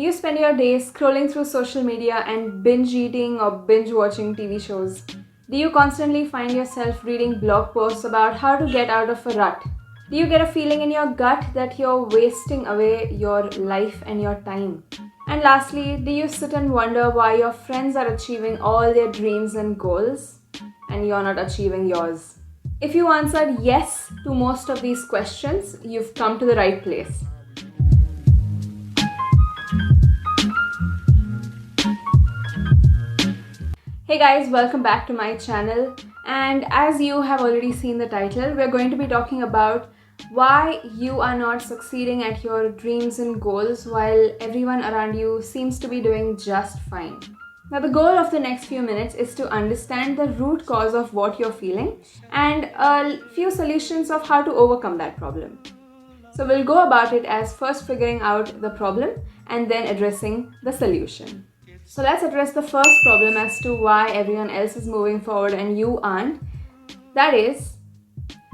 Do you spend your days scrolling through social media and binge eating or binge watching TV shows? Do you constantly find yourself reading blog posts about how to get out of a rut? Do you get a feeling in your gut that you're wasting away your life and your time? And lastly, do you sit and wonder why your friends are achieving all their dreams and goals and you're not achieving yours? If you answered yes to most of these questions, you've come to the right place. Hey guys, welcome back to my channel, and as you have already seen the title, we're going to be talking about why you are not succeeding at your dreams and goals while everyone around you seems to be doing just fine. Now the goal of the next few minutes is to understand the root cause of what you're feeling and a few solutions of how to overcome that problem. So we'll go about it as first figuring out the problem and then addressing the solution. So let's address the first problem as to why everyone else is moving forward and you aren't. That is,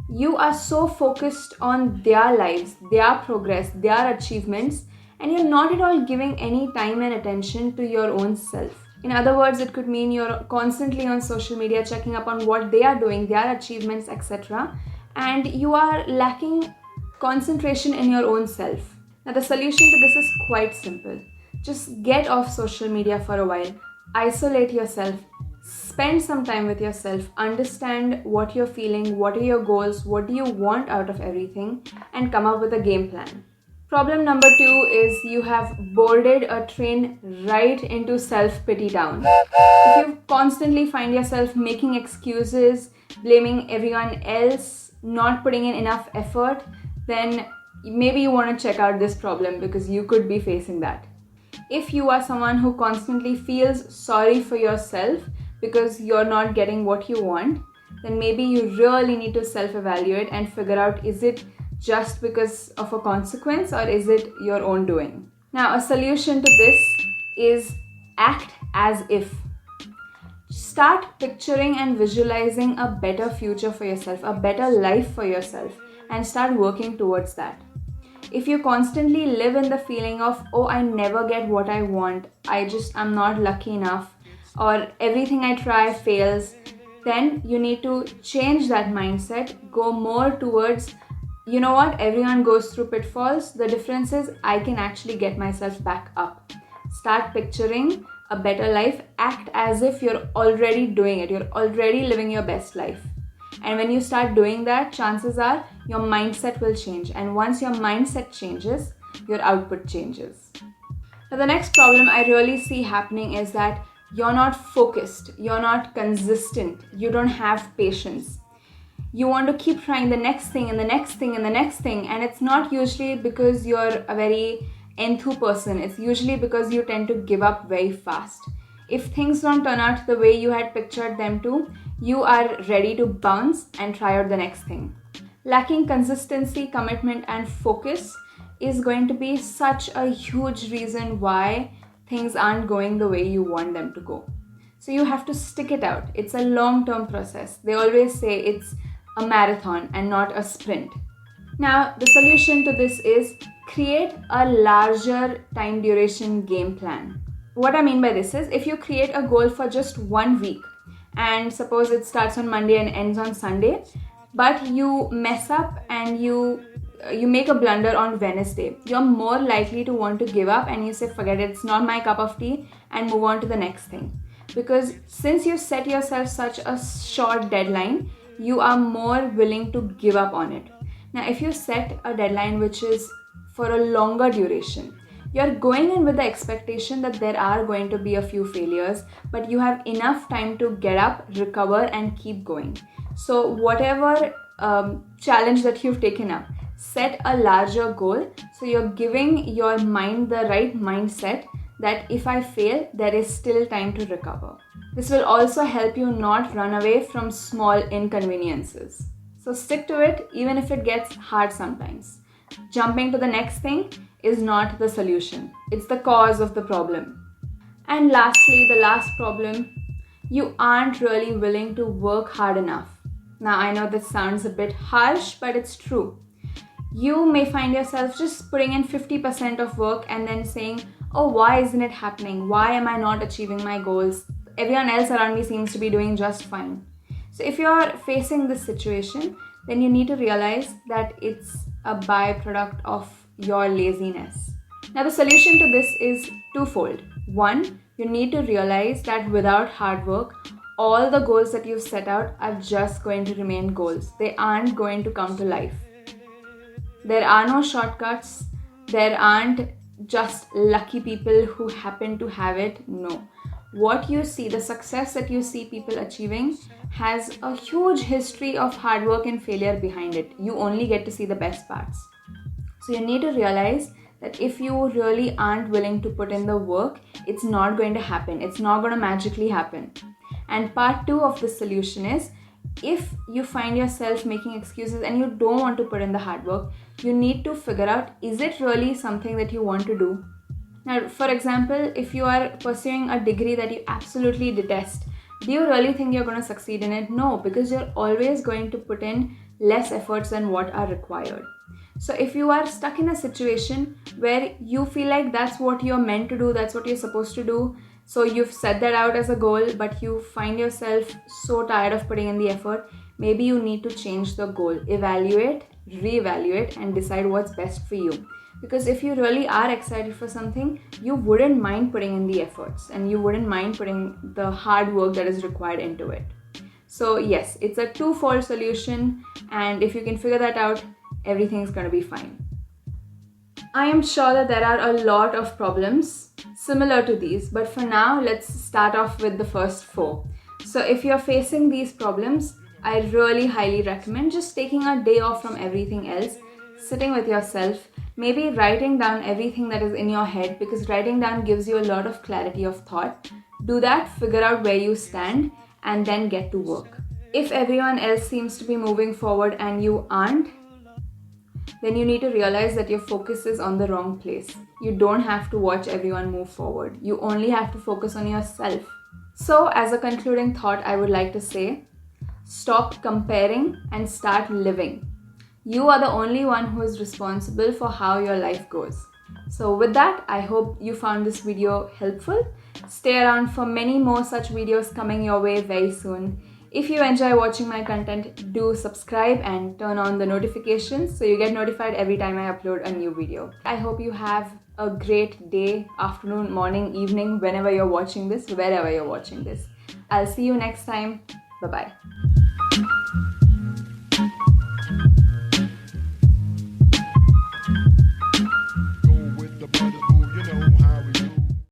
you are so focused on their lives, their progress, their achievements, and you're not at all giving any time and attention to your own self. In other words, it could mean you're constantly on social media checking up on what they are doing, their achievements, etc. And you are lacking concentration in your own self. Now the solution to this is quite simple. Just get off social media for a while, isolate yourself, spend some time with yourself, understand what you're feeling, what are your goals, what do you want out of everything, and come up with a game plan. Problem number 2 is you have boarded a train right into self-pity town. If you constantly find yourself making excuses, blaming everyone else, not putting in enough effort, then maybe you want to check out this problem because you could be facing that. If you are someone who constantly feels sorry for yourself because you're not getting what you want, then maybe you really need to self-evaluate and figure out, is it just because of a consequence or is it your own doing? Now, a solution to this is act as if. Start picturing and visualizing a better future for yourself, a better life for yourself, and start working towards that. If you constantly live in the feeling of, oh, I never get what I want, I'm not lucky enough, or everything I try fails, then you need to change that mindset, go more towards, you know what, everyone goes through pitfalls, the difference is I can actually get myself back up. Start picturing a better life, act as if you're already doing it, you're already living your best life. And when you start doing that, chances are your mindset will change. And once your mindset changes, your output changes. Now, the next problem I really see happening is that you're not focused, you're not consistent, you don't have patience. You want to keep trying the next thing and the next thing and the next thing. And it's not usually because you're a very enthu person. It's usually because you tend to give up very fast. If things don't turn out the way you had pictured them to, you are ready to bounce and try out the next thing. Lacking consistency, commitment, and focus is going to be such a huge reason why things aren't going the way you want them to go. So you have to stick it out. It's a long-term process. They always say it's a marathon and not a sprint. Now, the solution to this is create a larger time duration game plan. What I mean by this is, if you create a goal for just 1 week, and suppose it starts on Monday and ends on Sunday, but you mess up and you make a blunder on Wednesday, you're more likely to want to give up and you say, forget it, it's not my cup of tea, and move on to the next thing. Because since you set yourself such a short deadline, you are more willing to give up on it. Now, if you set a deadline which is for a longer duration, you're going in with the expectation that there are going to be a few failures, but you have enough time to get up, recover, and keep going. So whatever challenge that you've taken up, set a larger goal. So you're giving your mind the right mindset that if I fail, there is still time to recover. This will also help you not run away from small inconveniences. So stick to it, even if it gets hard sometimes. Jumping to the next thing is not the solution. It's the cause of the problem. And lastly, the last problem, you aren't really willing to work hard enough. Now, I know this sounds a bit harsh, but it's true. You may find yourself just putting in 50% of work and then saying, oh, why isn't it happening? Why am I not achieving my goals? Everyone else around me seems to be doing just fine. So if you're facing this situation, then you need to realize that it's a byproduct of your laziness. Now, the solution to this is twofold. One, you need to realize that without hard work, all the goals that you've set out are just going to remain goals. They aren't going to come to life. There are no shortcuts. There aren't just lucky people who happen to have it. No. What you see, the success that you see people achieving, has a huge history of hard work and failure behind it. You only get to see the best parts. So you need to realize that if you really aren't willing to put in the work, it's not going to happen. It's not going to magically happen. And part two of the solution is, if you find yourself making excuses and you don't want to put in the hard work, you need to figure out, is it really something that you want to do? Now, for example, if you are pursuing a degree that you absolutely detest, do you really think you're going to succeed in it? No, because you're always going to put in less efforts than what are required. So if you are stuck in a situation where you feel like that's what you're meant to do, that's what you're supposed to do, so you've set that out as a goal, but you find yourself so tired of putting in the effort, maybe you need to change the goal, evaluate, reevaluate, and decide what's best for you. Because if you really are excited for something, you wouldn't mind putting in the efforts and you wouldn't mind putting the hard work that is required into it. So yes, it's a twofold solution, and if you can figure that out, everything's going to be fine. I am sure that there are a lot of problems similar to these, but for now, let's start off with the first four. So if you're facing these problems, I really highly recommend just taking a day off from everything else, sitting with yourself, maybe writing down everything that is in your head, because writing down gives you a lot of clarity of thought. Do that, figure out where you stand, and then get to work. If everyone else seems to be moving forward and you aren't, then you need to realize that your focus is on the wrong place. You don't have to watch everyone move forward. You only have to focus on yourself. So, as a concluding thought, I would like to say, stop comparing and start living. You are the only one who is responsible for how your life goes. So with that, I hope you found this video helpful. Stay around for many more such videos coming your way very soon. If you enjoy watching my content, do subscribe and turn on the notifications so you get notified every time I upload a new video. I hope you have a great day, afternoon, morning, evening, whenever you're watching this, wherever you're watching this. I'll see you next time. Bye-bye.